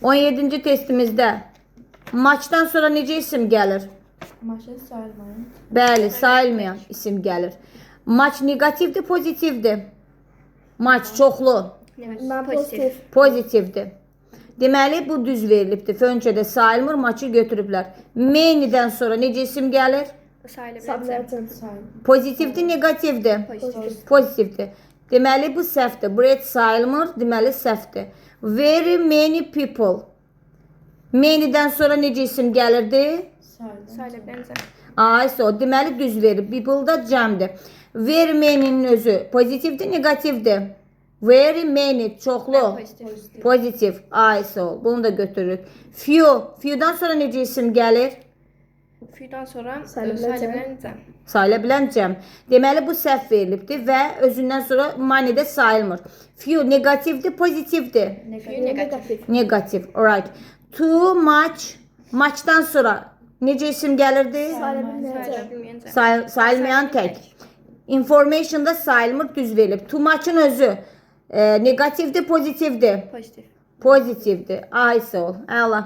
17-ci testimizdə maçdan sonra necə isim gəlir? Maçın sayılmayan. Bəli, sayılmayan isim gəlir. Maç negativdir, pozitivdir. Maç çoxlu, Ben pozitif. pozitivdir. Deməli, bu düz verilibdir. Fönçədə sayılmır, maçı götürüblər. Many'dən sonra necə isim gəlir? Sayılmayan. Pozitivdir, negativdir? Pozitivdir. Deməli, bu səhvdir. Bread sayılmır, deməli səhvdir. Very many people. Many'dən sonra necə isim gəlirdi? Sayılmayan. Ayso, deməli düz verib. People-da cəmdir. Very many'nin özü pozitivdir, negativdir? Very many, çoxlu. Pozitiv. Ayso, bunu da götürürük. Few. Few'dan sonra necə isim gəlir? Fiyudan sonra sayılabilen. Sayıla bilən cəm. Deməli, bu səhv verilibdir və özündən sonra manidə sayılmır. Few negativdir, pozitivdir? Negatif. Negativ. Alright. Too much. Maçdan sonra necə isim gəlirdi? Sayılabilmeyecek. Sayılmayan tək. Information'da sayılmır, düz verilib. Too much'ın özü negativdir, pozitivdir? Pozitif. Pozitivdir. Ay sağ ol. Əla.